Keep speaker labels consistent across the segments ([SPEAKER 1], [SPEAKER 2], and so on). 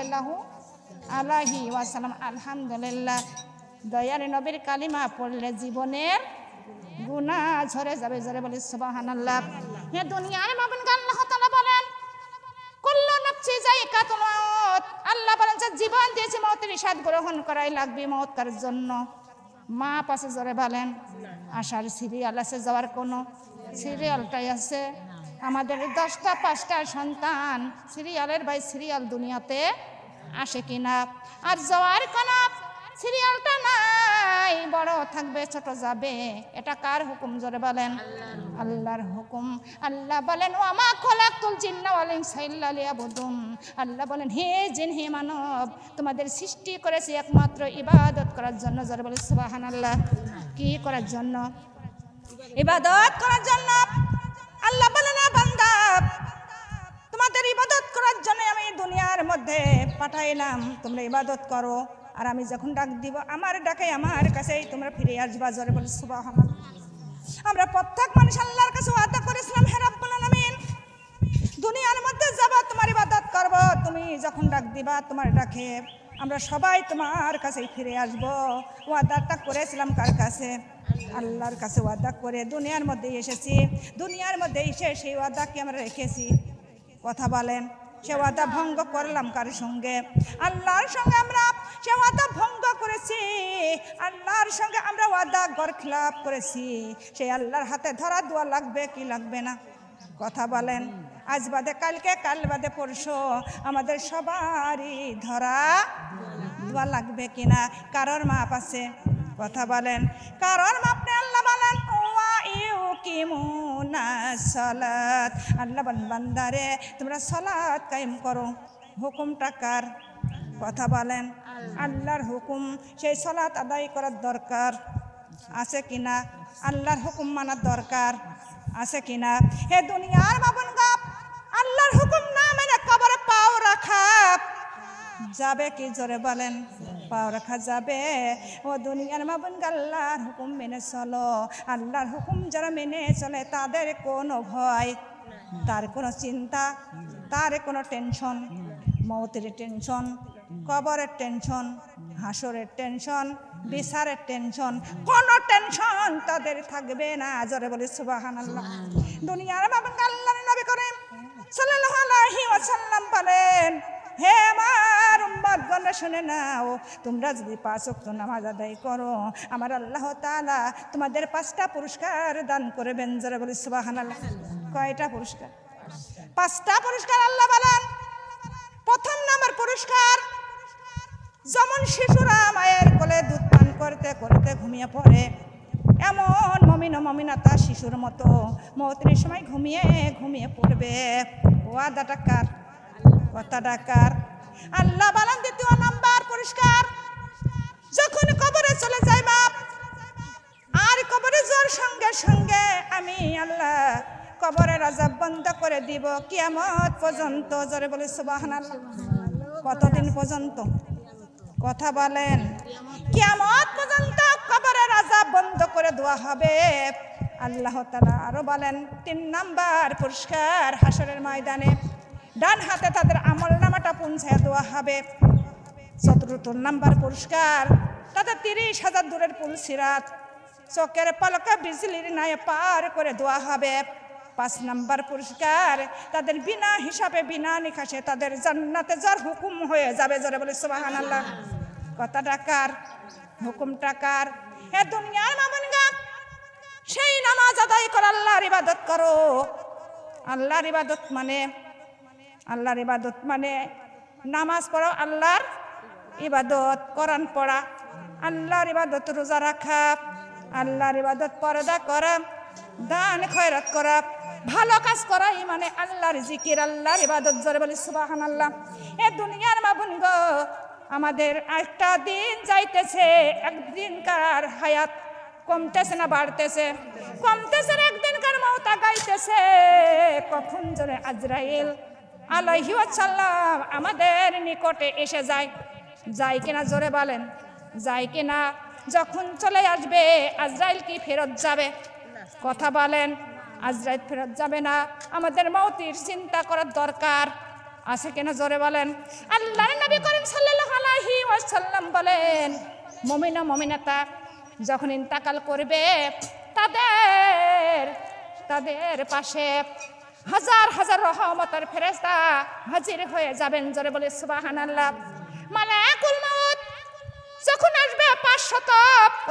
[SPEAKER 1] সাল্লাল্লাহু আলাইহি ওয়াসাল্লাম। আলহামদুলিল্লাহ, দয়ার নবীর কালিমা পড়লে জীবনের গুনাহ ঝরে যাবে। জোরে বলি সুবহানাল্লাহ। হে দুনিয়ার মাবুদ আল্লাহ তাআলা বলেন কুল্লু নাফসি যায়িকাতুল মাউত। আল্লাহ বলেন যে জীবন দিয়েছি, মওতের স্বাদ গ্রহণ করাই লাগবে। মওত কার জন্য? মা পাশে জোরে বলেন আশার সিরিয়াল আছে, যাওয়ার কোনো সিরিয়ালটাই আছে? আমাদের 10টা 5টা সন্তান, সিরিয়ালের বাই সিরিয়াল দুনিয়াতে আসে কিনা? আর যাওয়ার কোন সিরিয়ালটা নাই, বড় থাকবে ছোট যাবে। এটা কার হুকুম? জোরে বলেন আল্লাহর হুকুম। আল্লাহ বলেন ওয়ামা খলাকতুল জিন্না ওয়াল ইনসা ইল্লা লিয়াবুদুন। আল্লাহ বলেন হে জিন হে মানব, তোমাদের সৃষ্টি করেছি একমাত্র ইবাদত করার জন্য। জোরে বলেন সুবহানাল্লাহ। কি করার জন্য? ইবাদত করার জন্য। আল্লাহ বলেন না বান্দা, তোমাদের ইবাদত করার জন্য আমি দুনিয়ার মধ্যে পাঠাইলাম, তোমরা ইবাদত করো। আর আমি যখন ডাক দিব, আমার ডাকে আমার কাছেই তোমরা ফিরে আসবা। জোরে বলি সুবহানাল্লাহ। আমরা প্রত্যেক মানুষ আল্লাহর কাছে ওয়াদা করেছিলাম, হে রাব্বুল আলামিন দুনিয়ার মধ্যে যাব, তোমার ইবাদত করব। তুমি যখন ডাক দিবা, তোমার ডাকে আমরা সবাই তোমার কাছেই ফিরে আসব। ওয়াদাটা করেছিলাম কার কাছে? আল্লাহর কাছে ওয়াদা করে দুনিয়ার মধ্যে এসেছি। দুনিয়ার মধ্যে এসে সেই ওয়াদাকে আমরা রেখেছি। কথা বলেন, সে ওয়াদা ভঙ্গ করলাম কার সঙ্গে? আল্লাহর সঙ্গে আমরা সে ওয়াদা ভঙ্গ করেছি। আল্লাহর সঙ্গে আমরা ওয়াদা গরখিলাপ করেছি। সেই আল্লাহর হাতে ধরা দেওয়া লাগবে কি লাগবে না? কথা বলেন। আজ বাদে কালকে, কাল বাদে পরশু আমাদের সবারই ধরা দেওয়া লাগবে কিনা? কারোর মাপ আছে? কথা বলেন কারোর মাপ নেই। আল্লাহ বলেন সালাত। আল্লাহ বান্দারে তোমরা সালাত কায়েম করো। হুকুমটা কার? কথা বলেন আল্লাহর হুকুম। সেই সালাত আদায় করার দরকার আছে কিনা? আল্লাহর হুকুম মানার দরকার আছে কিনা? হে দুনিয়ার বাবন গাপ, আল্লাহর হুকুম না মানে কবরে পাও রাখা যাবে কি? জোরে বলেন পাও রাখা যাবে? ও দুনিয়ার মাবুন, আল্লাহর হুকুম মেনে চলো। আল্লাহর হুকুম যারা মেনে চলে তাদের কোনো ভয়, তার কোনো চিন্তা, তার কোনো টেনশন, মৌতের টেনশন, কবরের টেনশন, হাসরের টেনশন, বিচারের টেনশন, কোনো টেনশন তাদের থাকবে না। জোরে বলি সুবহানাল্লাহ। দুনিয়ার মাবুন আল্লাহর নবী করিম সাল্লাল্লাহু আলাইহি ওয়াসাল্লাম বলেন, হে আমার উম্মতগণ শুনে নাও, তোমরা যদি 5 ওয়াক্ত নামাজ আদায় করো, আমার আল্লাহ তাআলা তোমাদের 5টা পুরস্কার দান করবেন। জোরে বলি সুবহানাল্লাহ। কয়টা পুরস্কার? 5টা পুরস্কার আল্লাহ বলেন। প্রথম নাম্বার পুরস্কার, যেমন শিশুরা মায়ের কোলে দুধ পান করতে করতে ঘুমিয়ে পড়ে, এমন মুমিন ও মুমিনাতা শিশুর মতো মওতের সময় ঘুমিয়ে ঘুমিয়ে পড়বে। ওয়াদাটা কার? কথাটা কার? আল্লাহ বলেন দ্বিতীয় নাম্বার পুরস্কার, যখন কবরে চলে যায় বাপ, আর কবরে যাওয়ার সঙ্গে সঙ্গে আমি আল্লাহ কবরের আযাব বন্ধ করে দিব কিয়ামত পর্যন্ত। জোরে বলে সুবহানাল্লাহ। কতদিন পর্যন্ত? কথা বলেন কিয়ামত পর্যন্ত কবরের আযাব বন্ধ করে দেওয়া হবে। আল্লাহ তাআলা আরো বলেন 3 নাম্বার পুরস্কার, হাসরের ময়দানে ডান হাতে তাদের আমল নামাটা পৌঁছায় দেওয়া হবে। 4 নাম্বার পুরস্কার, তাদের 30,000 দূরের পুল সিরাত চোখের পলকে বিজলির ন্যায় পার করে দেওয়া হবে। 5 নাম্বার পুরস্কার, তাদের বিনা হিসাবে বিনা নিকাশে তাদের জান্নাতে যার হুকুম হয়ে যাবে। জোরে বলে সুবহানাল্লাহ। কথাটা কার? হুকুমটা কার? হে দুনিয়ার মামুনগা, সেই নামাজ আদায় করো, আল্লাহর ইবাদত করো। আল্লাহর ইবাদত মানে, আল্লাহর ইবাদত মানে নামাজ পড়ো, আল্লাহর ইবাদত, কোরআন পড়া, আল্লাহর ইবাদত, রোজা রাখা, আল্লাহর ইবাদত, পর্দা করা, দান খয়রাত করা, ভালো কাজ করা, মানে আল্লাহর জিকির, আল্লাহর ইবাদত। জোরে বলি সুবহানাল্লাহ। এ দুনিয়ার মাবুন গো, আমাদের একটা দিন যাইতেছে, একদিনকার হায়াত কমতেছে না বাড়তেছে? কমতেছে। একদিনকার মওত গাইতেছে। কখন জোরে আজরাইল আলাইহি ওয়াসাল্লাম আমাদের নিকটে এসে যায়। যায় কিনা? জোরে বলেন যায় কিনা? যখন চলে আসবে, আজরাইল কি ফেরত যাবে? কথা বলেন আজরাইল ফেরত যাবে না। আমাদের মওতের চিন্তা করার দরকার আছে কিনা জোরে বলেন। আল্লাহর নবী করিম সাল্লাল্লাহু আলাইহি ওয়াসাল্লাম বলেন, মুমিন ও মুমিনাতা যখন ইন্তেকাল করবে তাদের পাশে হাজার হাজার রহমতের ফেরেশতা হাজির হয়ে যাবেন। জোরে বলে সুবহানাল্লাহ। মালাকুল মউত যখন আসবে 500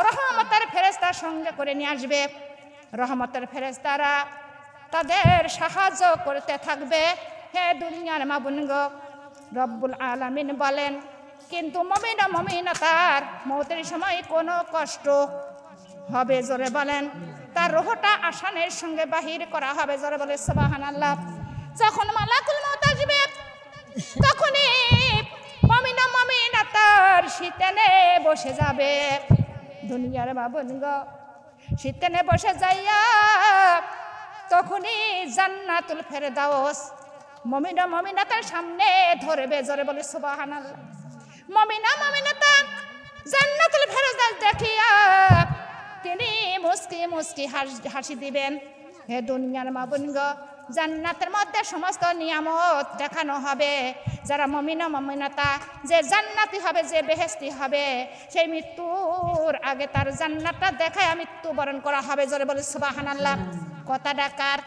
[SPEAKER 1] রহমতের ফেরেশতা সঙ্গে করে নিয়ে আসবে। রহমতের ফেরেশতারা তাদের সাহায্য করতে থাকবে। হে দুনিয়ার মাবুনগো, রব্বুল আলামিন বলেন, কিন্তু মুমিন ও মুমিনাতার মওতের সময় কোনো কষ্ট হবে। জোরে বলেন। তার রূহটা আসানের সঙ্গে বাহির করা হবে। জোরে বলে সুবহানাল্লাহ। যখন মালাকুল মউত আসবে তখনই মুমিন ও মুমিনাতার শীতেনে বসে যাবে। দুনিয়ার মাবুনগো, শীতেনে বসে যাইয়া তখনই জান্নাতুল ফেরদাউস মুমিন ও মুমিনাতার সামনে ধরবে। জোরে বলে সুবহানাল্লাহ। মুমিন ও মুমিনাতা জান্নাতুল ফেরদাউস দেখিয়া তিনি মুস্কি মুস্কি হাসি দিবেন। হে দুনিয়ার মাবুনগো, জান্নাতের মধ্যে সমস্ত নিয়ামত দেখানো হবে। যারা মুমিন ও মুমিনাতা যে জান্নাতি হবে, যে বেহেশতি হবে, সেই মৃত্যুর আগে তার জান্নাতটা দেখায় মৃত্যুবরণ করা হবে। জোরে বলে সুবহানাল্লাহ। কথা ডাকার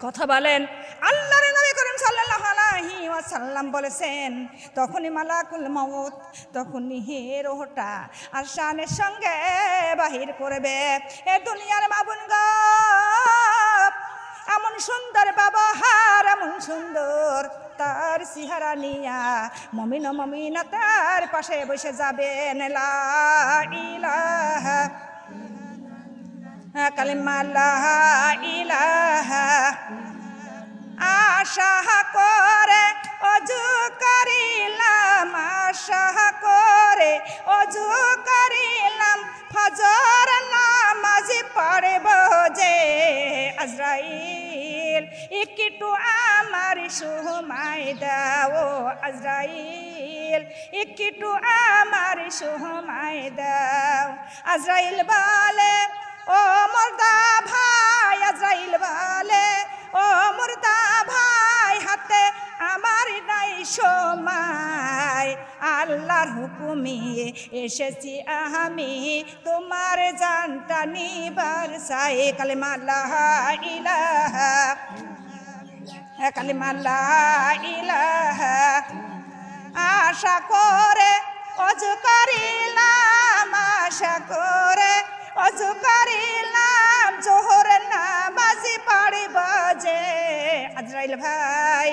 [SPEAKER 1] কথা বলেন। আল্লাহর নবী করিম সাল্লাল্লাহু আলাইহি ওয়াসাল্লাম বলেছেন, তখনই মালাকুল মউত তখনই রূহটা আরশানের সঙ্গে বাহির করবে। এ দুনিয়ার মাবুনগো, এমন সুন্দর ব্যবহার, এমন সুন্দর তার চেহারা নিয়া মুমিন ও মুমিনাতার পাশে বসে যাবেন। লা ইলাহা কালিমা লা ইলাহা আশা করে অজু করিলাম, আশা করে অজু করিলাম, ফজর নামাজ পড়ব যে। আজরাইল একটু আমার সময় দাও, আজরাইল একটু আমার সময় দাও। আজরাইল বলে, ও মুর্দা ভাই, আজরাইল বলে, ও মুর্দা ভাই, হাতে আমার নাই সময়, আল্লাহর হুকুমে এসেছি আমি তোমার জানটা নিবার চাই। কালিমা লা ইলাহা, কালিমা লা ইলাহা আশা করে অজু করিলাম, আশা করে অজু করিলাম, জোহর নামাজি পড়ব যে। আজরাইল ভাই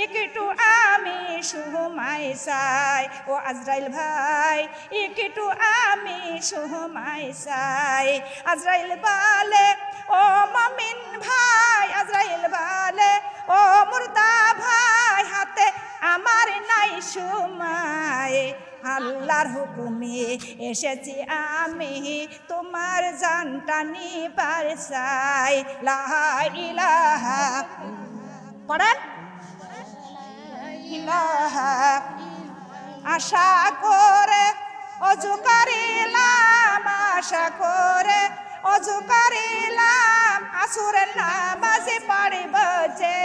[SPEAKER 1] একটু আমি সময় চাই, ও আজরাইল ভাই একটু আমি সময় চাই। আজরাইল বলে, ও মুমিন ভাই, আজরাইল বলে, ও মুর্দা ভাই, হাতে আমার নাই সময়, আল্লাহর হুকুমে এসেছি আমি তোমার জানটা নিবার চাই। লা ইলাহা পড়েন, ইলাহা আশা করে অজু করিলাম, আশা করে অজু করিলাম, আসরের নামাজে পড়ব যে।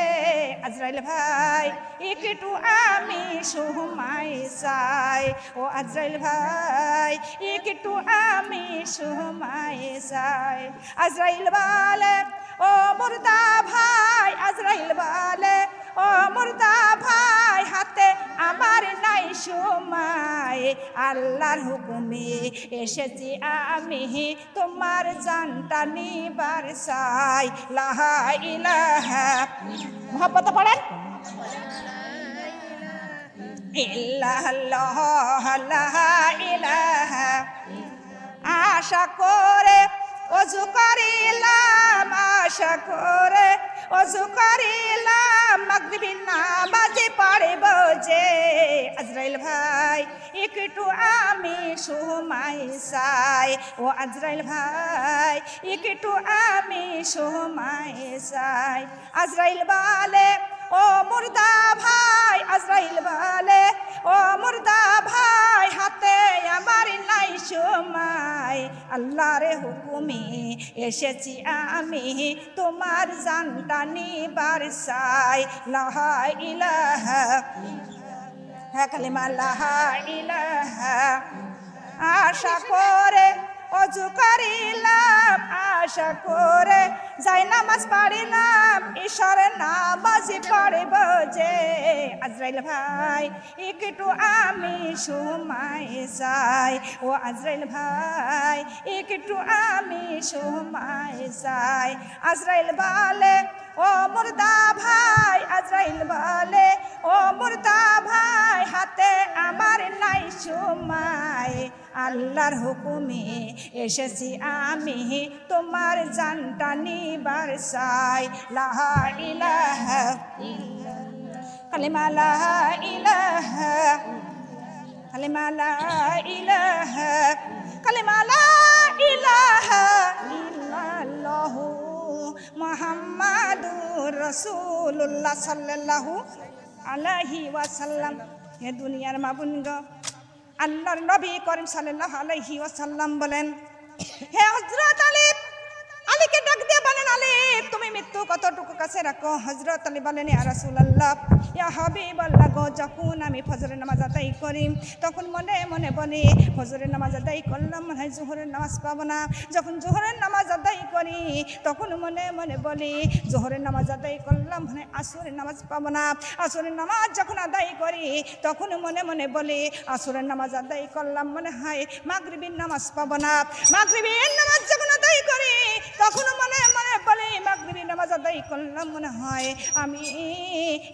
[SPEAKER 1] আজরাইল ভাই একটু আমি সময় চাই, ও আজরাইল ভাই একটু আমি সময় চাই। আজরাইল বলে, ও মুর্দা ভাই, আজরাইল বলে, ও মুর্দা ভাই, হাতে আমার নাই সময়, আল্লাহর হুকুমে এসেছি আমি তোমার জানটা নিবার চাই। লা ইলাহা মুহাব্বত পড়েন, ইল্লাল্লাহ লা ইলাহা আশা করে অজু করিলাম, আশা করে অজু করিলাম, মাগরিবের নামাজে পড়ব যে। আজরাইল ভাই একটু আমি সময় চাই, ও আজরাইল ভাই একটু আমি সময় চাই। আজরাইল বলে, ও মুর্দা ভাই, আজরাইল বলে, ও মুর্দা ভাই, হাতে আমার নাই সময়, আল্লাহর হুকুমে এসেছি আমি তোমার জানটা নিবার চাই লা ইলাহা কালিমা লা ইলাহা আশা করে অজু করিলাম আশা করে যাই নামাজ পড়িলাম ঈশ্বরের নামাজি পড়িব যে আজরাইল ভাই একটু আমি সময় চাই ও আজরাইল ভাই একটু আমি সময় চাই আজরাইল বলে ও মুর্দা ভাই আজরাইল বলে ও মুর্দা ভাই হাতে আমার নাই সময় আল্লাহর হুকুমে এসেছি আমি তোমার জানটা নিবার চাই লা ইলাহা কালিমা লা ইলাহা কালিমা লা ইলাহা কালিমা লা ইলাহা ইল্লাল্লাহু মুহাম্মাদুর রাসূলুল্লাহ সাল্লাল্লাহু আলাইহি ওয়াসাল্লাম। হে দুনিয়ার মাবুনগো, আল্লাহর নবী করিম সাল্লাল্লাহু আলাইহি ওয়াসাল্লাম বলেন, হে হযরত আলী, আলীকে ডাক দিয়ে বলেন, আলী তুমি মৃত্যু কতটুকু কাছে রাখো? হযরত আলী বলেন, ইয়া রাসূলুল্লাহ, ইয়া হাবিবাল্লাহ গো, যখন আমি ফজরের নামাজ আদায় করি তখন মনে মনে বলি ফজরের নামাজ আদায় করলাম মনে হয় জোহরের নামাজ পাবো না। যখন জোহরের নামাজ আদায় করি তখন মনে মনে বলি জোহরের নামাজ আদায় করলাম মনে হয় আসরের নামাজ পাবো না। আসরের নামাজ যখন আদায় করি তখন মনে মনে বলি আসরের নামাজ আদায় করলাম মনে হয় মাগরিবের নামাজ পাবো না। মাগরিবের নামাজ যখন আদায় করি তখন মনে মনে বলি মাগরিবের নামাজ আদায় করলাম মনে হয় আমি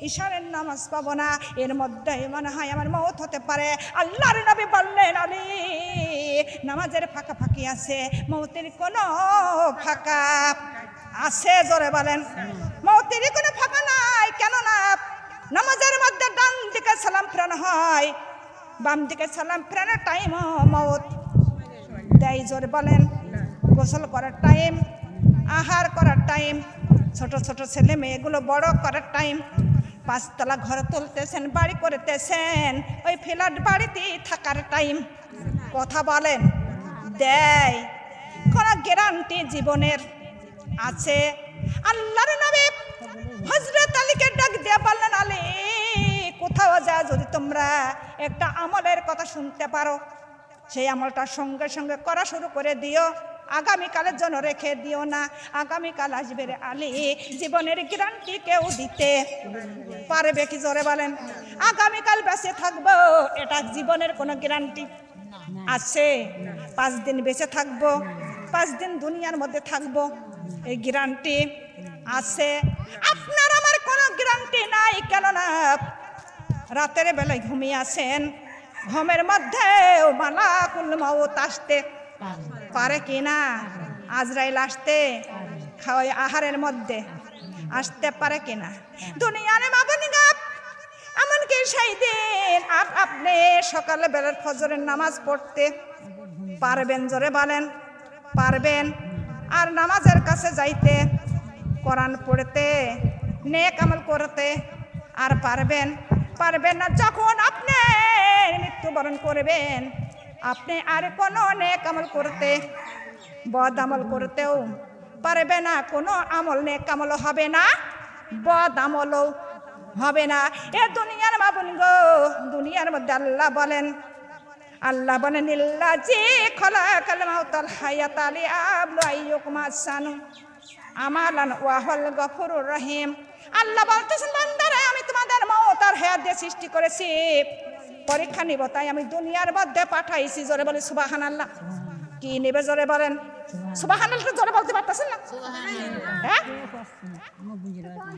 [SPEAKER 1] ইশারের নামাজ পাবো না। এর মধ্যে মনে হয় আমার মওত হতে পারে। আল্লাহর নবী বললেন, আলী নামাজের ফাঁকা ফাঁকি আছে, মওতের কোনো ফাঁকা আছে? জোরে বলেন, মওতের কোনো ফাঁকা নাই। কেন না? নামাজের মধ্যে ডান দিকে সালাম ফেরানো হয়, বাম দিকে সালাম ফেরানোর টাইম মওত দেয়। জোরে বলেন, গোসল করার টাইম, আহার করার টাইম, ছোট ছোট ছেলে মেয়েগুলো বড় করার টাইম, পাঁচতলা ঘর তুলতেছেন, বাড়ি করতেছেন, ওই ফ্ল্যাট বাড়িতেই থাকার টাইম। কথা বলেন, দেয়? কোনো গ্যারান্টি জীবনের আছে? আল্লাহর নবী হযরত আলীকে ডাক দিয়ে বললেন, আলী কোথাও যা যদি তোমরা একটা আমলের কথা শুনতে পারো সেই আমলটা সঙ্গে সঙ্গে করা শুরু করে দিও, আগামীকালের জন্য রেখে দিও না। আগামীকাল আসবে রে আলী, জীবনের গ্যারান্টি কেউ দিতে পারবে কি? জোরে বলেন, আগামীকাল বেঁচে থাকবো এটা জীবনের কোনো গ্যারান্টি আছে? 5 দিন বেঁচে থাকবো, 5 দিন দুনিয়ার মধ্যে থাকবো, এই গ্যারান্টি আছে? আপনার আমার কোনো গ্যারান্টি নাই। কেননা রাতের বেলায় ঘুমিয়ে আছেন, ঘুমের মধ্যেও মালাকুল মউত আসতে পারে কিনা? আজরাইল আসতে খাওয়াই আহারের মধ্যে আসতে পারে কিনা? দুনিয়ার মাবুনিগা, এমনকি সেই দিন আপনি সকালে বেলার ফজরের নামাজ পড়তে পারবেন? জোরে বলেন, পারবেন? আর নামাজের কাছে যাইতে, কোরআন পড়তে, নেক আমল করতে আর পারবেন? পারবেন না। যখন আপনি মৃত্যুবরণ করবেন আপনি আর কোনো নেক আমল করতে, বদ আমল করতেও পারবে না। কোনো আমল নেক আমল হবে না, বদ আমলও হবে না। এ দুনিয়ার মাবুন গো, দুনিয়ার মধ্যে আল্লাহ বলেন ইল্লাযী খালাকাল মাউতা ওয়াল হায়াতা লিয়াবলু আইয়ুকুম আহসানু আমালান ওয়া হুয়াল গফুরুর রহিম। আল্লাহ বলতেছেন, বান্দারা আমি তোমাদের মওত আর হায়াত দিয়ে সৃষ্টি করেছি, পরীক্ষা নিব, তাই আমি দুনিয়ার মধ্যে পাঠাইছি। জোরে বলে সুবহানাল্লাহ। কি নেবে? জোরে বলেন সুবহানাল্লাহ। জোরে বলতে পারতেছেন না?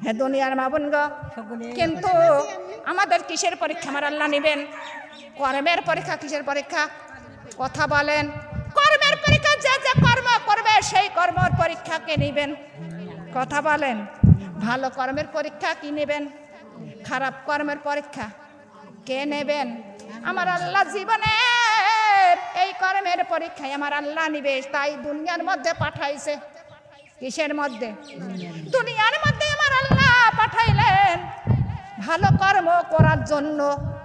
[SPEAKER 1] হ্যাঁ দুনিয়ার মাবুন গো, কিন্তু আমাদের কিসের পরীক্ষা আমার আল্লাহ নেবেন? কর্মের পরীক্ষা। কিসের পরীক্ষা? কথা বলেন, কর্মের পরীক্ষা। যে যে কর্ম করবে সেই কর্মের পরীক্ষা কে নেবেন? কথা বলেন। ভালো কর্মের পরীক্ষা কি নেবেন? খারাপ কর্মের পরীক্ষা কে নেবেন? আমার আল্লাহ জীবনের এই কর্মের পরীক্ষায় আমার আল্লাহ নিবে, তাই দুনিয়ার মধ্যে পাঠাইছে। কিসের মধ্যে? দুনিয়ার মধ্যে আমার আল্লাহ পাঠাইলেন ভালো কর্ম করার জন্য।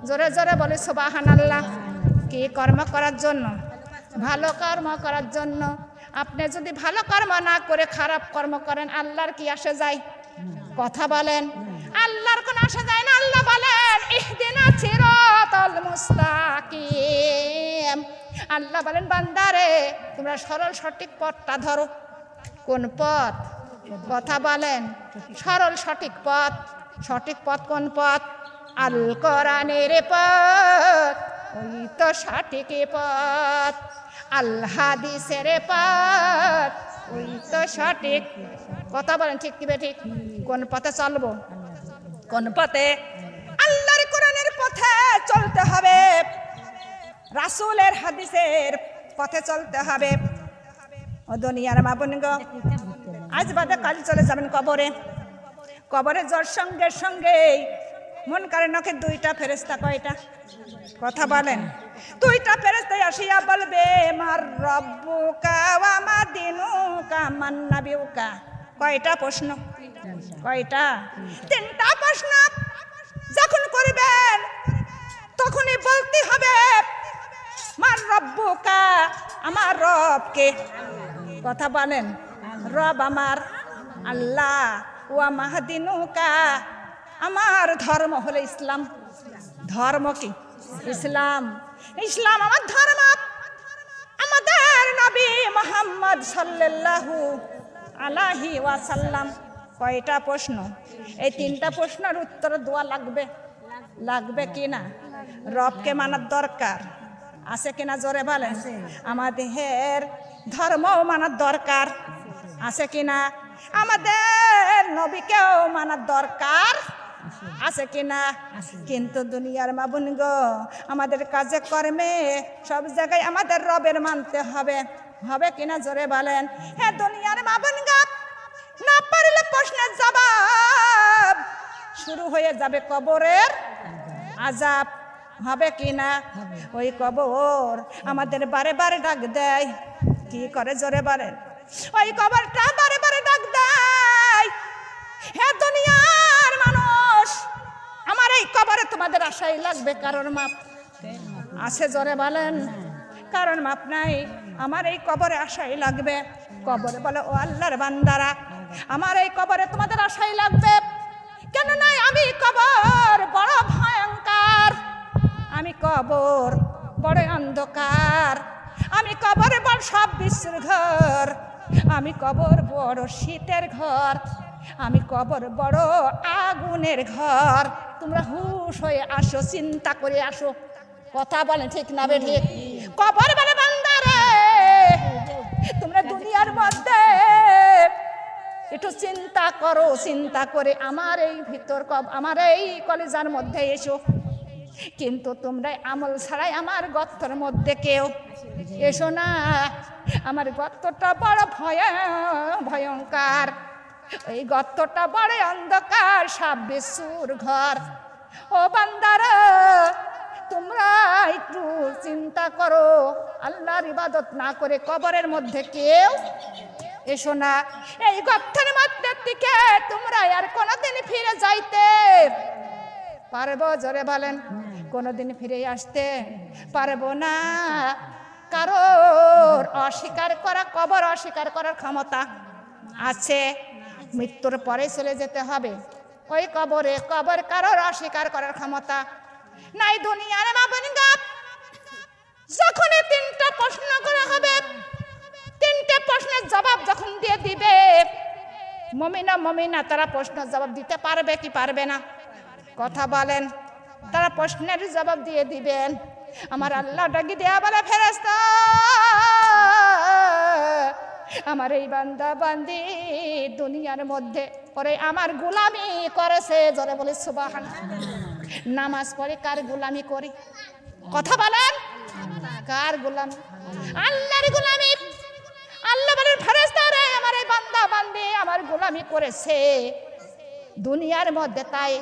[SPEAKER 1] জোরে জোরে বলে সুবহানাল্লাহ। কি কর্ম করার জন্য? ভালো কর্ম করার জন্য। আপনি যদি ভালো কর্ম না করে খারাপ কর্ম করেন, আল্লাহর কি আসে যায়? কথা বলেন, আল্লাহর কোন আসে যায় না। আল্লাহ বলেন ইহদিনাস সিরাতাল মুস্তাকিম। আল্লাহ বলেন বান্দারে তোমরা সরল সঠিক পথটা ধরো। কোন পথ? কথা বলেন, সরল সঠিক পথ। সঠিক পথ কোন পথ? আল কোরআনের পথ, ওই তো সঠিক পথ। আল হাদিসের পথ, ওই তো সঠিক। কথা বলেন ঠিক কি ঠিক? কোন পথে চলবো? কোন পথে? আল্লাহর কোরআনের পথে চলতে হবে, রাসূলের হাদিসের পথে চলতে হবে। ও দুনিয়ার মা বোন গো, আজ বাদে কাল চলে যাবেন কবরে। কবরে যাওয়ার সঙ্গে সঙ্গে মুনকারের নখে দুইটা ফেরেশতা। কয়টা? কথা বলেন। দুইটা ফেরেশতা আসিয়া বলবে মার রব্বুকা ওয়া মা দিনুকা মান নাবিয়ুকা। কয়টা প্রশ্ন? কয়টা? তিনটা প্রশ্ন। যখন করবেন তখনই বলতে হবে মার রব্বুকা, আমার রবকে। কথা বলেন, রব আমার আল্লাহ। ওয়া মাহদিনুকা, আমার ধর্ম হলো ইসলাম। ধর্ম কি? ইসলাম। ইসলাম আমার ধর্ম। আমাদের নবী মুহাম্মদ সাল্লাল্লাহু আলাইহি ওয়াসাল্লাম। কয়টা প্রশ্ন? এই তিনটা প্রশ্নের উত্তর দেওয়া লাগবে। লাগবে কিনা? রবকে মানার দরকার আছে কিনা? জোরে বলেন। আমাদের ধর্ম মানার দরকার আছে কিনা? আমাদের নবীকেও মানার দরকার আছে কিনা? কিন্তু দুনিয়ার মা বোন গো, আমাদের কাজে কর্মে সব জায়গায় আমাদের রবের মানতে হবে। হবে কিনা? জোরে বলেন। হ্যাঁ দুনিয়ার মা বোন গো, না পারলে প্রশ্নের জবাব শুরু হয়ে যাবে কবরের আযাব। হবে কিনা? ওই কবর আমাদের বারে বারে ডাক দেয়। কি করে? জোরে বলেন। ওই কবরটা বারে বারে ডাক দেয়, হে দুনিয়ার মানুষ, আমার এই কবরে তোমাদের আশাই লাগবে। কারণ মাপ আছে? জোরে বলেন। কারণ মাপ নাই, আমার এই কবরে আশাই লাগবে। কবরে বলে ও আল্লাহর বান্দারা, আমার এই কবরে তোমাদের আশাই লাগবে। কেন নাই? আমি কবর বড় ভয়ঙ্কর, আমি কবর বড় অন্ধকার, আমি কবর বড় সব বিশ্বের ঘর, আমি কবর বড় শীতের ঘর, আমি কবর বড় আগুনের ঘর। তোমরা হুশ হয়ে আসো, চিন্তা করে আসো। কথা বলে ঠিক না বে ঠিক? কবর বলে বান্দারে তোমরা দুনিয়ার মধ্যে একটু চিন্তা করো। চিন্তা করে আমার এই ভিতর আমার এই কলেজার মধ্যে এসো। কিন্তু তোমরা আমল ছাড়াই আমার গর্তের মধ্যে কেউ এসো না। আমার গর্তটা বড় ভয়ঙ্কর, এই গর্তটা বড় অন্ধকার, সাপ বিচ্ছুর ঘর। ও বান্দারা তোমরা একটু চিন্তা করো, আল্লাহর ইবাদত না করে কবরের মধ্যে কেউ এসো না। এই গর্তের মধ্যে থেকে তোমরা আর কোনোদিন ফিরে যাইতে পারবো? জোরে বলেন। কোনোদিন ফিরে আসতে পারবো না। কারোর অস্বীকার করা, কবর অস্বীকার করার ক্ষমতা আছে? মৃত্যুর পরে চলে যেতে হবে ওই কবরে। কবর কারোর অস্বীকার করার ক্ষমতা নাই। দুনিয়ার মা বোন গো, যখন তিনটা প্রশ্ন করা হবে, তিনটে প্রশ্নের জবাব যখন দিয়ে দিবে মুমিনা তারা প্রশ্নের জবাব দিতে পারবে কি পারবে না? কথা বলেন। তারা প্রশ্নের জবাব দিয়ে দিবেন। আমার আল্লাহ ডাকি দেয়া বলে ফেরেশতা, আমার এই বান্দা বান্দি দুনিয়ার মধ্যে পরে আমার গোলামি করেছে। জোরে বলে সুবহানাল্লাহ। নামাজ পড়ে কার গোলামি করি? কথা বলেন। কার গোলামি? আল্লাহর গোলামি। আল্লাহ বলেন ফেরেশতা রে, আমার এই বান্দা বান্দি আমার গোলামি করেছে দুনিয়ার মধ্যে, তাই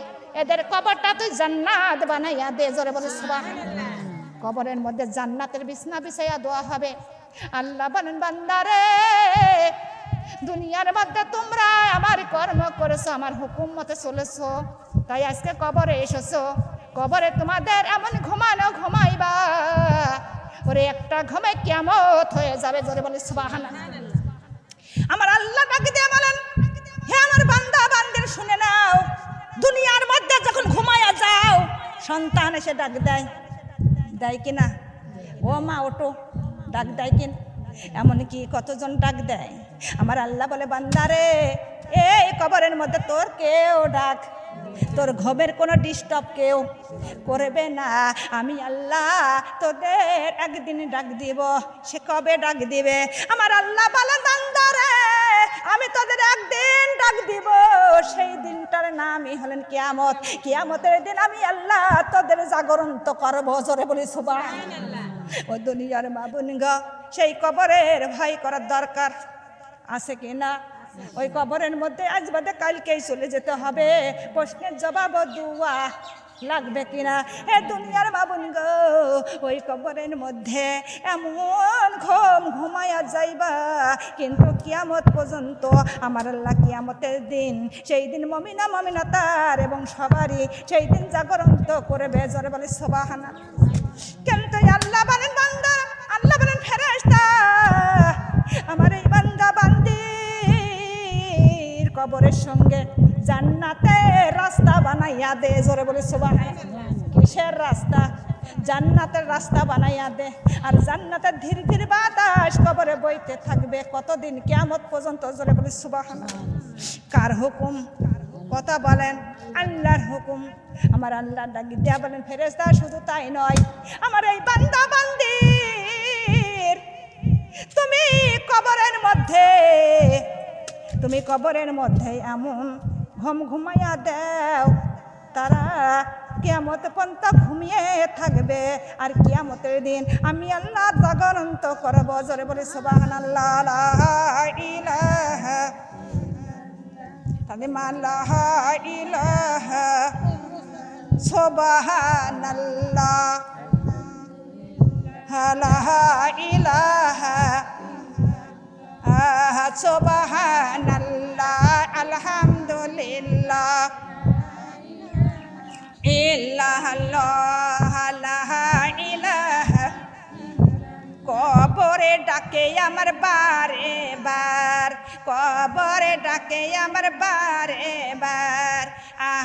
[SPEAKER 1] এদের কবরটা তুই জান্নাত বানাইয়া দে। জোরে বলে সুবহানাল্লাহ। কবরের মধ্যে জান্নাতের বিছনা বিছাইয়া দেওয়া হবে। আল্লাহ বলেন বান্দারে দুনিয়ার মধ্যে তোমরা আমার কর্ম করেছো, আমার হুকুম মতে চলেছো, তাই আজকে কবরে এসেছো। কবরে তোমাদের এমন ঘুমাইবা ওরে একটা ঘুমটা ঘুমে কিয়ামত হয়ে যাবে। জোরে বলি সুবহানাল্লাহ। আমার আল্লাহ ডাক দিয়ে বলেন, হে আমার বান্দা বান্দির শুনে নাও, দুনিয়ার মধ্যে যখন ঘুমায়া যাও সন্তান এসে ডাক দেয়, দেয় কিনা? ও মা ওঠো, ডাক দেয় কিন? এমনকি কতজন ডাক দেয়। আমার আল্লাহ বলে, বান্দারে এই কবরের মধ্যে তোর কেউ ডাক, তোর ঘুমের কোনো ডিস্টার্ব কেউ করবে না। আমি আল্লাহ তোদের একদিন ডাক দিব। সে কবে ডাক দিবে? আমার আল্লাহ বলে, বান্দারে আমি তোদের একদিন ডাক দিব, সেই দিনটার নামই হলেন কিয়ামত। কিয়ামতের দিন আমি আল্লাহ তোদের জাগরন্ত করবো। জোরে বলি সুবহানাল্লাহ। ও দুনিয়ার মা বোন গো, সেই কবরের ভয় করার দরকার আছে কিনা? ওই কবরের মধ্যে আজ বাদে কালকেই চলে যেতে হবে, প্রশ্নের জবাব দুয়া লাগবে কিনা? এ দুনিয়ার মা বোন গো, ওই কবরের মধ্যে এমন ঘুমায়া যাইবা, কিন্তু কিয়ামত পর্যন্ত আমার আল্লাহ কিয়ামতের দিন, সেই দিন মুমিনা মুমিনাতার এবং সবারই সেই দিন জাগরন্ত করবে। জোরে বলে সুবহানাল্লাহ। কিন্তু আল্লাহ বলেন বান্দা, আল্লাহ বলেন ফেরেশতা, আমার এই বান্দা বান্দির কবরের সঙ্গে জান্নাতের রাস্তা বানাইয়া দে। জোরে বলে সুবহানাল্লাহ। কিসের রাস্তা? জান্নাতের রাস্তা বানাইয়া দে। আর জান্নাতের ধীরে ধীরে বাতাস কবরে বইতে থাকবে কতদিন? কিয়ামত পর্যন্ত। জোরে বলে সুবহানাল্লাহ। কার হুকুম? কথা বলেন, আল্লাহর হুকুম। আমার আল্লাহ ডাক দিয়া বলেন, ফেরেশতা শুধু তাই নয়, আমার এই বান্দা বান্দির তুমি কবরের মধ্যে এমন ঘুমাইয়া দাও, তারা কিয়ামত পর্যন্ত ঘুমিয়ে থাকবে। আর কিয়ামতের দিন আমি আল্লাহ জাগরন্ত করব। জোরে বলে সুবহানাল্লাহ। লা ইলাহা ইল্লাল্লাহ, লা ইলাহা সুবহানাল্লাহ, লা ইলাহা সুবহানাল্লাহ, আলহামদুলিল্লাহ, ইল্লাল্লাহ, লা ইলাহা। কবরে ডাকে আমার বারে বার, কবরে ডাকে আমার বারে বার,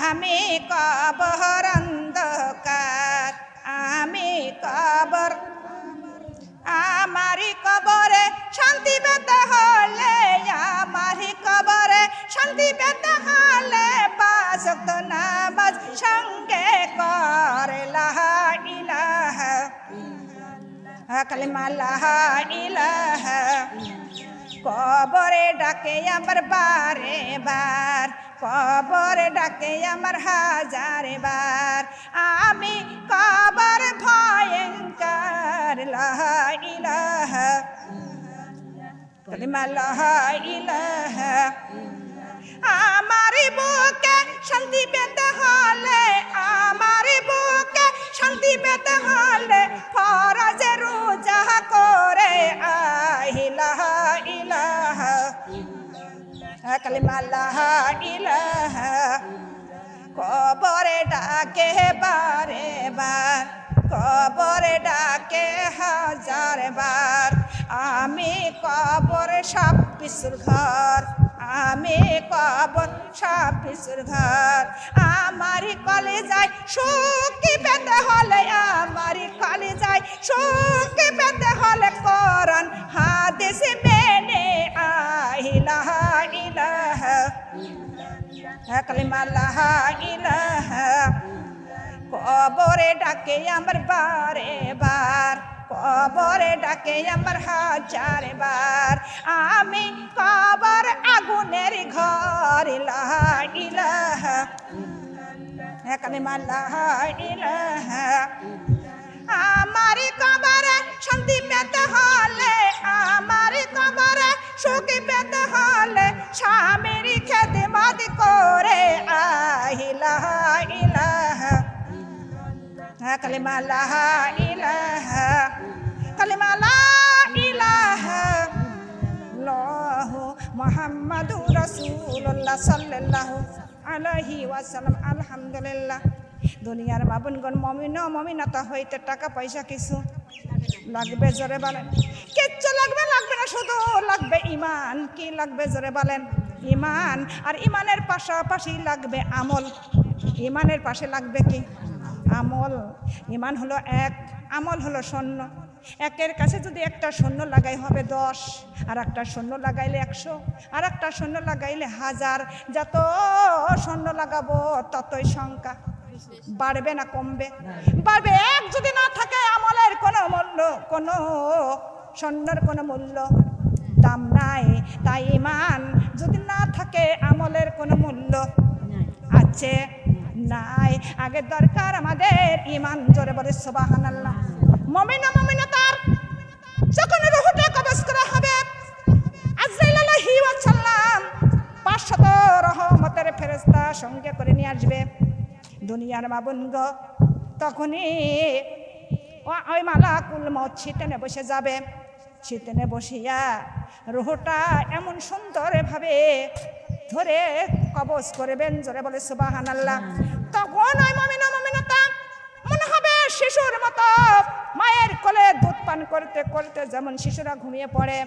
[SPEAKER 1] আমি কবর অন্ধকার, আমি কবর। আমারি কবরে শান্তি পেতে হলে, আমারি কবরে শান্তি পেতে হলে পাঁচ ওয়াক্ত নামাজ সঙ্গে করে। লা ইলাহা কালিমা, লা ইলাহা। কবরে ডাকে আমার বারে বার, কবরে ডাকে আমার হাজার বার, আমি কবর ভয়ঙ্কর। লা ইলাহা কালিমা, লা ইলাহা। আমার বুকে শান্তি পেতে হলে, আমার বুকে শান্তি পেতে হলে ফরজ রোজা করে আই। লা ইলাহা কালিমা, লা ইলাহা। কবরে ডাকে বারে বার, কবরে ডাকে হাজার বার, আমি কবর সব পিছুর ঘর, আমি কবর সব পিছুর ঘর। আমারি কলিজায় সুখী পেতে হলে, আমারি কলিজায় সুখী পেতে হলে কোরআন হাদিস মেনে আই। লা ইলাহা কালিমা, লা ইলাহা। কবরে ডাকে আমার বারে বার, কবরে ডাকে আমার হাজার বার, আমি কবর আগুনের ঘর। লা ইলাহা কালিমা, লা ইলাহা। আমার কবরে শান্তি পেতে হলে, আমার কবরে সুখী পেতে হলে স্বামীর খেদমত করে আই। লা ইলাহা কালিমা, লা ইলাহা কালিমা, লা ইলাহা ইল্লাল্লাহু মুহাম্মাদুর রাসূলুল্লাহ সাল্লাল্লাহু আলাইহি ওয়াসাল্লাম। আলহামদুলিল্লাহ। দুনিয়ার বাবুনগণ মমিন মমিনতা হইতে টাকা পয়সা কিছু লাগবে, জোরে বলেন। কিচ্ছু লাগবে না, শুধু লাগবে ইমান। কি লাগবে জোরে বলেন? ইমান। আর ইমানের পাশাপাশি লাগবে আমল। ইমানের পাশে লাগবে কি? আমল। ইমান হলো এক, আমল হলো শূন্য। একের কাছে যদি একটা শূন্য লাগাই হবে 10, আর একটা শূন্য লাগাইলে 100, আর একটা শূন্য লাগাইলে 1000। যত শূন্য লাগাবো ততই সংখ্যা বাড়বে না কমবে? বাড়বে। এক যদি না থাকে আমলের কোনো মূল্য, কোনো শূন্যর কোনো মূল্য দাম নাই। তাই ইমান যদি না থাকে আমলের কোনো মূল্য আছে নাই। আগে দরকার আমাদের ইমান, জোরে বলে সুবহানাল্লাহ। মুমিন ও মুমিনাতার যখন রূহটা কবজ করা হবে, আজরাইল আলাইহিস সালাম 500 রহমতের ফেরেশতা সঙ্গে করে নিয়ে আসবে দুনিয়ার মাবুনগ। তখনই ওই মালাকুল মউত ছিটেনে বসে যাবে। ছিটেনে বসিয়া রূহটা এমন সুন্দরভাবে ধরে কবজ করবেন, জোরে বলে সুবহানাল্লাহ। তখন ওই মুমিন ও মুমিনাতা মনে হবে শিশুর মতো মায়ের কোলে দুধ পান করতে করতে যেমন শিশুরা ঘুমিয়ে পড়ে,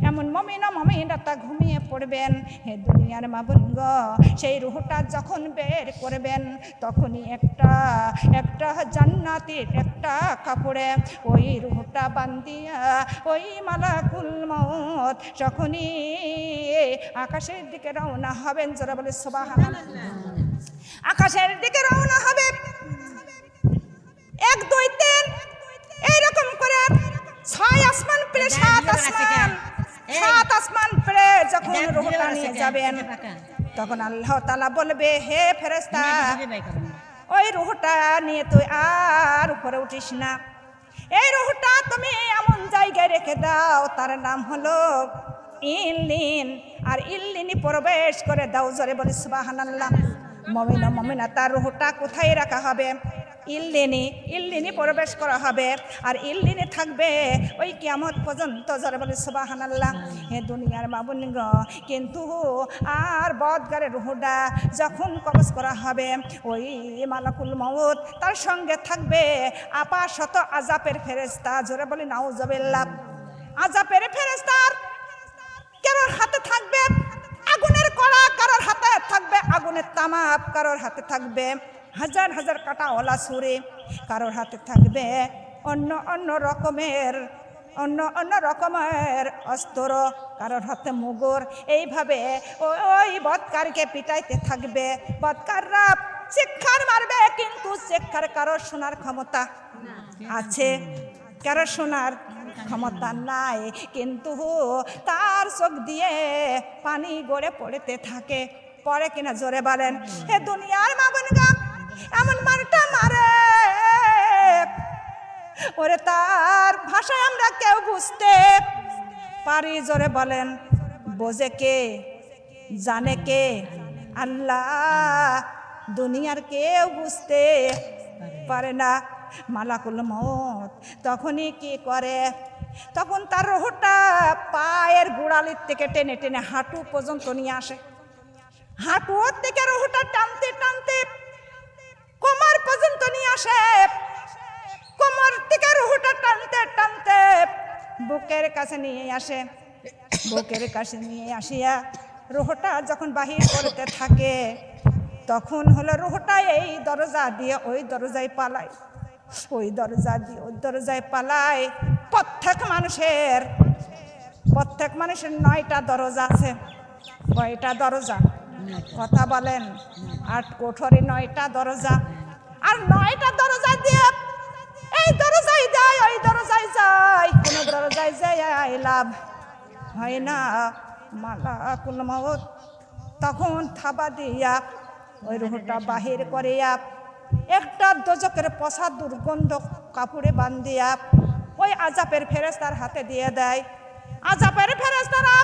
[SPEAKER 1] এমন মুমিন ও মুমিনাতা ঘুমিয়ে পড়বেন। হে দুনিয়ার মাবুনগ, সেই রূহটা যখন বের করবেন তখনই একটা জান্নাতের একটা কাপড়ে ওই রূহটা বান্ধিয়া ওই মালাকুল মউত যখনই আকাশের দিকে রওনা হবেন, যারা বলে সুবহানাল্লাহ, আকাশের দিকে রওনা হবে। 1 2 3 এইরকম করে 6 আসমান পেরে 7 আসমান পেরে যখন রূহটা নিয়ে যাবেন, তখন আল্লাহ তাআলা বলবে, হে ফেরেশতা, ওই রূহটা নিয়ে তুই আর উপরে উঠিস না। এই রূহটা তুমি এমন জায়গায় রেখে দাও, তার নাম হলো ইল্লিন। আর ইল্লিনে প্রবেশ করে দাও, জোরে বলে সুবহানাল্লাহ। মুমিন ও মুমিনাতার রূহটা কোথায় রাখা হবে? ইল্লিনে প্রবেশ করা হবে। আর ইল্লিনে থাকবে ওই কিয়ামত পর্যন্ত, জোরে বলে সুবহানাল্লাহ। হে দুনিয়ার মাবুনগ, কিন্তু আর বদগারের রূহটা যখন কবজ করা হবে, ওই মালাকুল মউত তার সঙ্গে থাকবে আপাশত আযাবের ফেরেশতা, জোরে বলে নাউজুবিল্লাহ। আযাবের ফেরেশতার কারোর হাতে থাকবে আগুনের কড়া, কারোর হাতে থাকবে আগুনের তামাক, কারোর হাতে থাকবে হাজার হাজার কাঁটাওয়ালা ছুরি, কারোর হাতে থাকবে অন্য রকমের অস্ত্র, কারোর হাতে মুগুর। এইভাবে ওই বদকারকে পিটাইতে থাকবে। বদকাররা শিক্ষার মারবে, কিন্তু শিক্ষার কারোর শোনার ক্ষমতা আছে? কারোর শোনার ক্ষমতা নাই, কিন্তু তার চোখ দিয়ে পানি গড়ে পড়তে থাকে। পড়ে কিনা জোরে বলেন? হে দুনিয়ার মাবুনগা, এমন মারটা মারে ওরে, তার ভাষায় আমরা কেউ বুঝতে পারি, জোরে বলেন? বোঝে কে? জানে কে? আল্লাহ। দুনিয়ার কেউ বুঝতে পারে না। মালাকুল মউত তখনই কি করে? তখন তার রূহটা পায়ের গোড়ালির থেকে টেনে টেনে হাঁটু পর্যন্ত নিয়ে আসে। হাঁটুর থেকে রূহটা টানতে টানতে কোমর পর্যন্ত নিয়ে আসে। কোমর থেকে রূহটা টানতে টানতে বুকের কাছে নিয়ে আসে। বুকের কাছে নিয়ে আসিয়া রূহটা যখন বাহির করতে থাকে, তখন হলো রূহটা এই দরজা দিয়ে ওই দরজায় পালায়, ওই দরজা দিয়ে ওই দরজায় পালায়। প্রত্যেক মানুষের 9টা দরজা আছে। কয়টা দরজা? কথা বলেন। 8 কোঠরি 9টা দরজা। আর 9টা দরজা দিয়ে এই দরজায় যায়, ওই দরজায় যায়, কোন দরজায় যায় লাভ হয় না। মালাকুল মউত তখন থাবা দিয়া ওই রূহটা বাহির করিয়া একটা দোজকের পচা দুর্গন্ধ কাপড়ে বান্ধিয়া ওই আযাবের ফেরেশতার হাতে দিয়ে দেয়। আযাবের ফেরেশতারা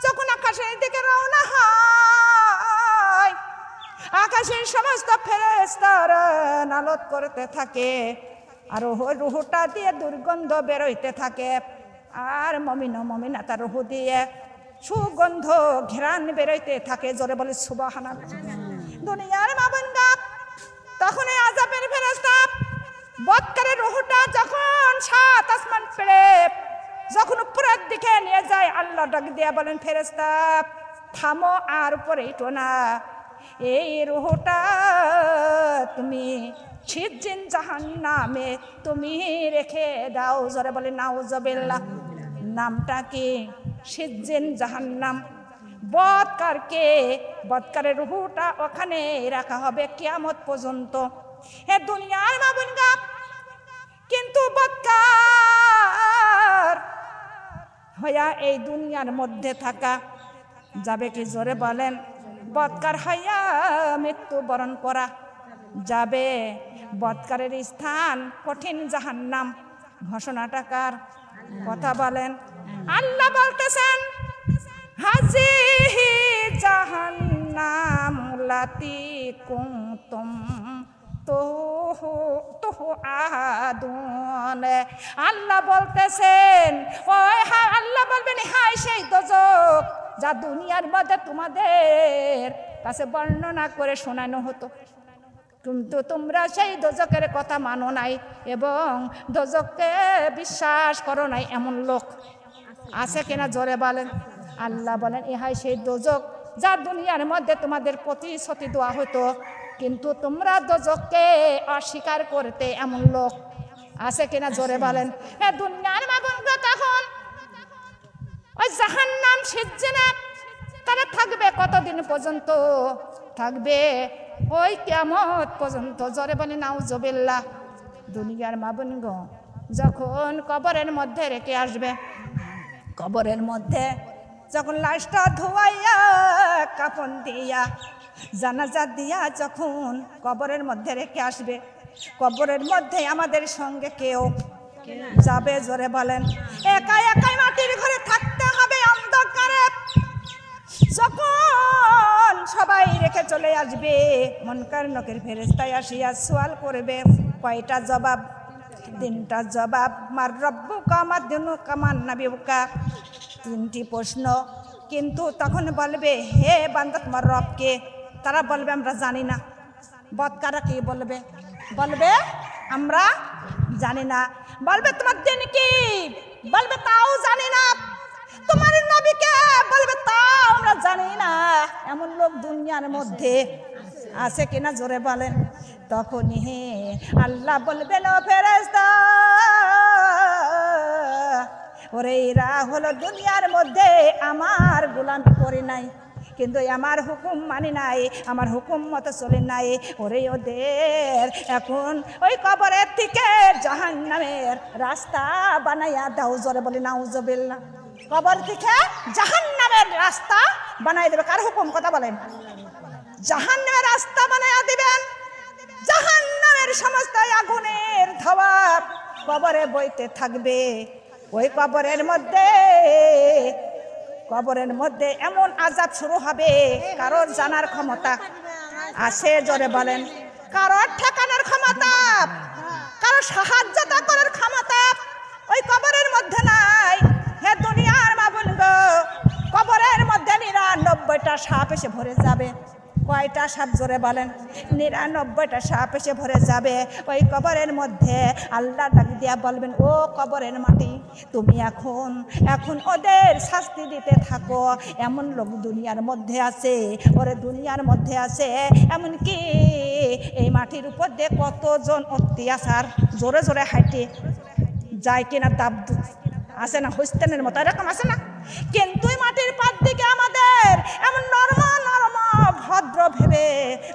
[SPEAKER 1] যখন আকাশের দিকে রওনা হয়, আকাশের সমস্ত ফেরেশতারা নালত করতে থাকে, আর ওই রূহটা দিয়ে দুর্গন্ধ বেরোইতে থাকে। আর মুমিন ও মুমিনাতা রূহ দিয়ে সুগন্ধ ঘ্রাণ বেরোইতে থাকে, জোরে বলে সুবহানাল্লাহ। দুনিয়ার মাবুনগা, তখন এই আযাবের ফেরেশতা বৎকারের রূহটা যখন 7 আসমান পেড়ে যখন উপরের দিকে নিয়ে যায়, আল্লাহ ডাক দিয়া বলেন, ফেরেশতা থামো, আর উপরে ইটো না, এই রূহটা তুমি সিজ্জিন জাহান্নামে তুমি রেখে দাও। জোরে বলে নাউজুবিল্লাহ। নামটা কি? সিজ্জিন জাহান্নাম। বৎকারের রূহটা ওখানে রাখা হবে কিয়ামত পর্যন্ত। হে দুনিয়ার মা বোনগা, কিন্তু বৎকার হইয়া এই দুনিয়ার মধ্যে থাকা যাবে কি? জোরে বলেন। বৎকার হইয়া মৃত্যুবরণ করা যাবে। বৎকারের স্থান কঠিন জাহান্নাম। ঘোষণাটা কার? কথা বলেন। আল্লাহ বলতেছেন, হাজিহি জাহান্নাম লাতি কুনতুম তুআদুন। আল্লাহ বলতেছেন, ওই আল্লাহ বলবেন, হাই সেই দোজখ যা দুনিয়ার মধ্যে তোমাদের কাছে বর্ণনা করে শোনানো হতো, কিন্তু তোমরা সেই দোজখের কথা মানো নাই এবং দোজখকে বিশ্বাস করো নাই। এমন লোক আছে কিনা? জোরে বলেন। আল্লাহ বলেন, ইহাই সেই দোজখ যা দুনিয়ার মধ্যে তোমাদের প্রতিশ্রুতি দেওয়া হতো, কিন্তু তোমরা দোজখকে অস্বীকার করতে। এমন লোক আছে কিনা? জোরে বলেন। হ্যাঁ, দুনিয়ার মাবনগা তখন ওই জাহান্নাম সিজ্জিনে তারা থাকবে কতদিন পর্যন্ত? থাকবে ওই কিয়ামত পর্যন্ত। জোরে বলে নাউজুবিল্লাহ। দুনিয়ার মাবনগা যখন কবরের মধ্যে রেখে আসবে, কবরের মধ্যে যখন লাশটা ধোয়াইয়া কাফন দিয়া জানাজা দিয়া যখন কবরের মধ্যে রেখে আসবে, কবরের মধ্যে আমাদের সঙ্গে কেউ যাবে? জোরে বলেন। একাই একাই মাটির ঘরে থাকতে হবে অন্ধকারে। যখন সবাই রেখে চলে আসবে, মুনকার নকির ফেরেশতায় আসিয়া সওয়াল করবে। কয়টা জবাব? 3টা জবাব। মার রব্বুকা মা দিনুকা মান নাবিয়ুকা, 3টি প্রশ্ন। কিন্তু তখন বলবে, হে বান্দা তোমার রবকে? তারা বলবে, আমরা জানি না। বৎকারা কি বলবে? বলবে, আমরা জানি না। বলবে, তোমার দিন কি? বলবে, তাও জানি না। তোমার নবীকে? বলবে, তাও আমরা জানি না। এমন লোক দুনিয়ার মধ্যে আছে কিনা? জোরে বলেন। তখনই হে আল্লাহ বলবেন, ও ফেরেশতা, ওরে এরা হলো দুনিয়ার মধ্যে আমার গোলামি করে নাই, কিন্তু আমার হুকুম মানি নাই, আমার হুকুম মতো চলে নাই। ওরে ওদের এখন ওই কবরের থেকে জাহান্নামের রাস্তা বানাইয়া দাও। জোরে বলে নাউজুবিল্লাহ। কবর থেকে জাহান্নামের রাস্তা বানাই দেবে। কার হুকুম? কথা বলেন। জাহান্নামের রাস্তা বানাইয়া দিবেন। জাহান্নামের সমস্ত আগুনের ধোঁয়া কবরে বইতে থাকবে। ওই কবরের মধ্যে এমন আযাব শুরু হবে, কারোর জানার ক্ষমতা আছে? জোরে বলেন। কারোর ঠেকানোর ক্ষমতা, কারোর সাহায্য করার ক্ষমতা ওই কবরের মধ্যে নাই। হে দুনিয়ার মা বোনগো, কবরের মধ্যে 99টা সাপ এসে ভরে যাবে। কয়টা সাপ? জোরে বলেন। 99টা সাপ এসে ভরে যাবে ওই কবরের মধ্যে। আল্লাহ ডাক দিয়া বলবেন, ও কবরের মাটি, তুমি এখন ওদের শাস্তি দিতে থাকো। এমন লোক দুনিয়ার মধ্যে আছে, ওরে দুনিয়ার মধ্যে আছে। এমনকি এই মাটির উপর দিয়ে কতজন অত্যাচার জোরে জোরে হাঁটে যায় কিনা? দাবদু আছে না? হোস্টেনের মতো এরকম আছে না? কিন্তু মাটির পাত দিকে আমাদের এমন নরম ভদ্র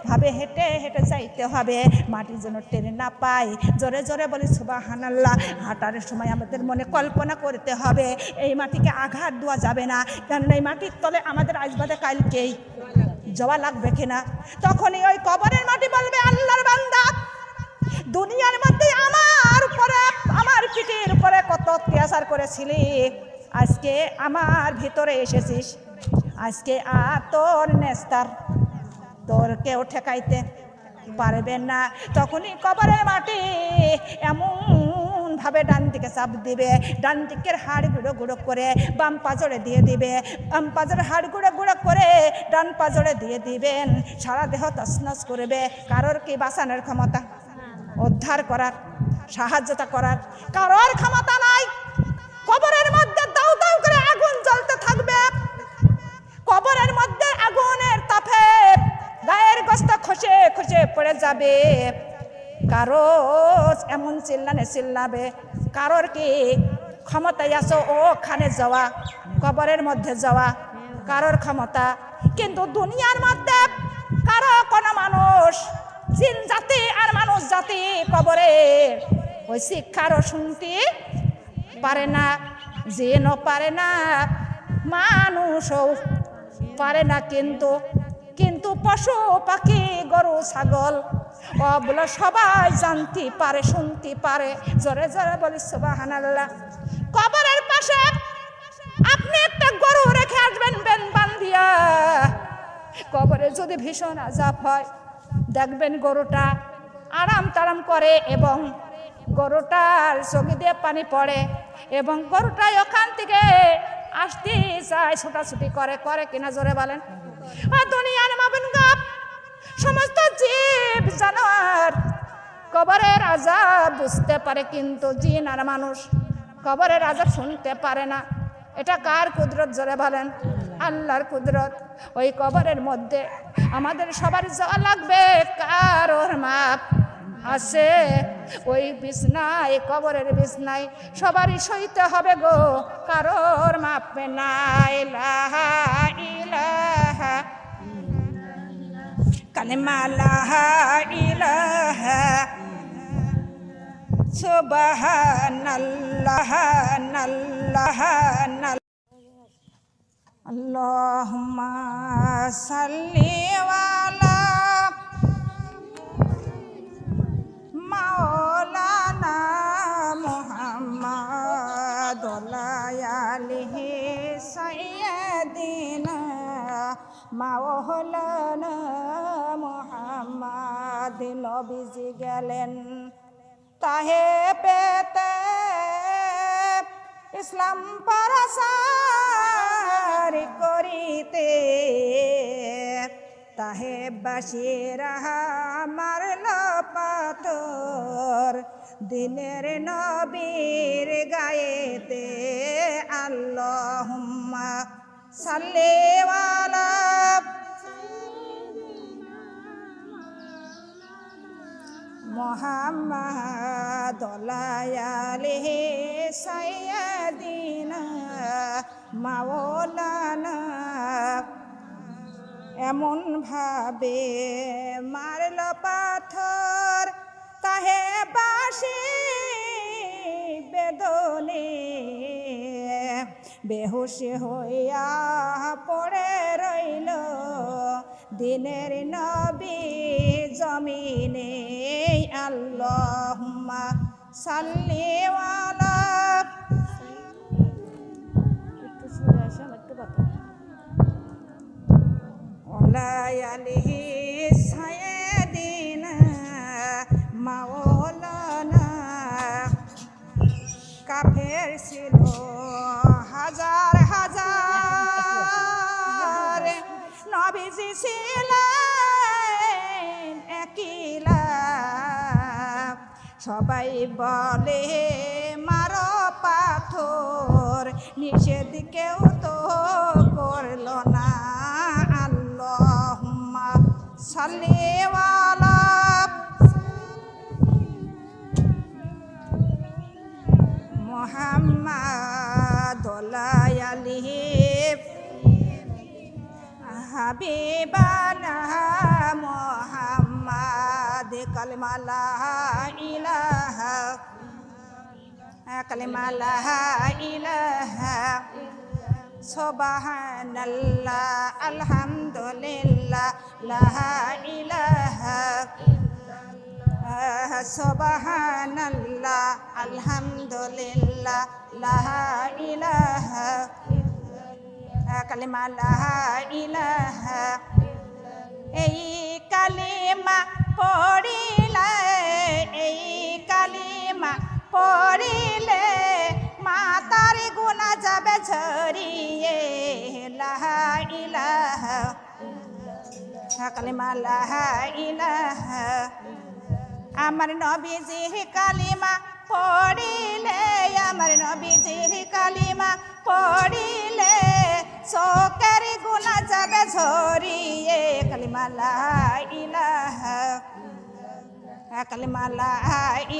[SPEAKER 1] ভাবে হেঁটে হেঁটে যাইতে হবে, মাটি যেন টেনে না পায়। জোরে জোরে বলি সুবহানাল্লাহ। হাঁটার সময় আমাদের মনে কল্পনা করতে হবে, এই মাটিকে আঘাত দেওয়া যাবে না, কারণ এই মাটির তলে আমাদের আজ বাদে কালকেই যাওয়া লাগবে কিনা। তখনই ওই কবরের মাটি বলবে, আল্লাহর বান্দা, দুনিয়ার মধ্যে আমার পিঠের উপরে কত অত্যাচার করেছিলি, আজকে আমার ভিতরে এসেছিস, আজকে তোর নেস্তার, তোর কেউ ঠেকাইতে পারবেন না। তখনই কবরের মাটি এমন ভাবে ডান দিকে চাপ দিবে, ডান দিকের হাড় গুঁড়ো গুঁড়ো করে বাম পাজরে দিয়ে দিবে, বাম পাজরের হাড় গুঁড়ো গুঁড়ো করে ডান পাজরে দিয়ে দিবেন। সারা দেহ তছনছ করবে। কারোর কি বাঁচানোর ক্ষমতা, উদ্ধার করার, সাহায্যতা করার কারোর ক্ষমতা নাই। কবরের মধ্যে দাউ দাউ করে আগুন জ্বলতে থাকবে, কবরের মধ্যে আগুনের তাপে গায়ের গোস্ত খসে খসে পড়ে যাবে। কারো এমন চিল্লানে চিল্লাবে, কারোর কি ক্ষমতায় আছো ওখানে যাওয়া, কবরের মধ্যে যাওয়া কারোর ক্ষমতা। কিন্তু দুনিয়ার মধ্যে কারো কোনো মানুষ, জিন জাতি আর মানুষ জাতি কবরে ওই শিক্ষারও শুনতে পারে না, জিনও পারে না, মানুষও পারে না। কিন্তু পশু পাখি গরু ছাগল ওগুলো সবাই জানতে পারে, শুনতে পারে। জোরে জোরে বলি সুবহানাল্লাহ। কবরের পাশে আপনি একটা গরু রেখে আসবেন বেন বান্ধিয়া, কবরে যদি ভীষণ আযাব হয় দেখবেন গরুটা আরাম তারাম করে এবং গরুটার চোখে দিয়ে পানি পড়ে এবং গরুটা ওখান থেকে আসতে যায়, ছোটাছুটি করে, করে কিনা জোরে বলেন। আর দুনিয়ার মাবেন গাপ সমস্ত জীব জানোয়ার কবরের আযাব বুঝতে পারে, কিন্তু জিন আর মানুষ কবরের আযাব শুনতে পারে না। এটা কার কুদরত জোরে বলেন? আল্লাহর কুদরত। ওই কবরের মধ্যে আমাদের সবার যাওয়া লাগবে, কারোর মাপ আছে ওই বিছনায়, কবরের বিছনায় সবারই সইতে হবে গো, কারোর মাপ নাই। লা ইলাহা কালিমা লা ইলাহা সুবহানাল্লাহ নাল্লাহ নাল্লাহ। আল্লাহুম্মা সাল্লি আলা মাওলানা মুহাম্মাদ ওয়া আলিহি সাইয়্যিদিনা মাওলানা মুহাম্মাদ। নবীজি গেলেন তাহে পেতে ইসলাম প্রচার করিতে, তাহে বাসিরা মারল পাথর দিনের নবীর গায়েতে। আল্লাহুম্মা সাল্লি আলা মুহাম্মাদ ওয়া আলিহি সাইয়্যিদিনা মাওলানা। এমন ভাবে মারল পাথর তাহে বাসি বেদনে, বেহুশ হইয়া পড়ে রইল দিনের নবী জমিনে। আল্লাহুম্মা সাল্লি আলা আলিহি সাইয়্যিদিনা মাওলানা। কাফের ছিল হাজার হাজার, নবীজি ছিলেন একলা। সবাই বলে মারো পাথর, নিষেধ কেউ তো করল না। আল্লাহুম্মা সাল্লি আলা মুহাম্মাদ ওয়া আলিহি হাবিবানা মুহাম্মাদ। কালিমা লা ইলাহা কালিমা লা ইলাহা সুবহানাল্লাহ আলহামদুলিল্লাহ লা ইলাহা সুবহানাল্লাহ আলহামদুলিল্লাহ লা ইলাহা কালিমা লা ইলাহা। এই কালিমা পড়িলে, এই কালিমা পড়িলে মাতার গুণা যাবে ঝরিয়ে লা ইলাহা কালিমা লা ইলাহা আমার নবীজির কালিমা পড়িলে আমার নবীজির কালিমা পড়িলে চোখের গুণা যাবে ঝরিয়ে কালিমা লা ইলাহা কালিমা লা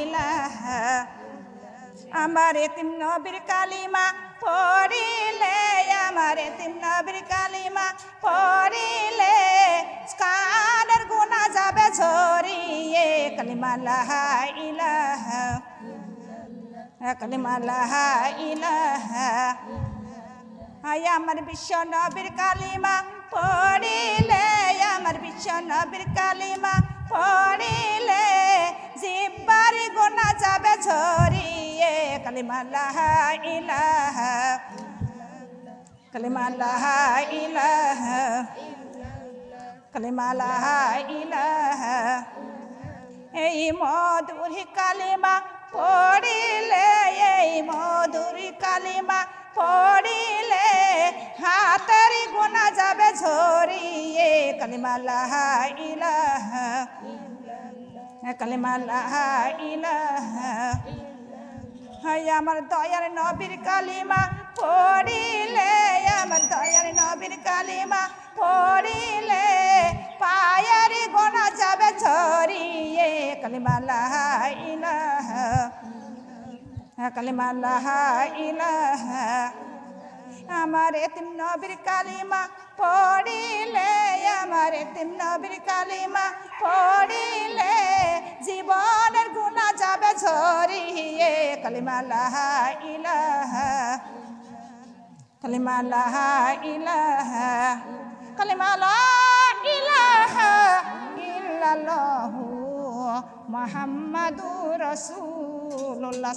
[SPEAKER 1] ইলাহা আমার এতিম নবীর কালিমা পড়িলে আমার এতিম নবীর কালিমা পড়িলে কানের গুণা যাবে ঝরিয়ে কালিমা লা ইলাহা কালিমা লা ইলাহা আয় আমার বিশ্ব নবীর কালিমা পড়িলে আমার বিশ্ব নবীর কালিমা পড়িলে জিব্বার গুণা যাবে ঝরিয়ে কালিমা লা ইলাহা কালিমা লা ইলাহা কালিমা লা ইলাহা এই মধুর কালিমা পড়িলে এই মধুর কালিমা পড়িলে হাতের গুণা যাবে ঝরিয়ে কালিমা লা ইলাহা কালিমা লা ইলাহা হায় আমার দয়ার নবীর কালিমা পড়িলে আমার দয়ার নবীর কালিমা পড়িলে পায়ের গোনা যাবে ঝরিয়ে কালিমা লা ইলাহা কালিমা লা ইলাহা আমার এতিম নবীর কালিমা পড়িলে আমার এতিম নবীর কালিমা পড়িলে জীবনের গুণা যাবে ঝরিয়ে কালিমা লা ইলাহা কালিমা লা ইলাহা কালিমা লা ইলাহা ইল্লাল্লাহু মুহাম্মাদুর রাসূলুল্লাহ।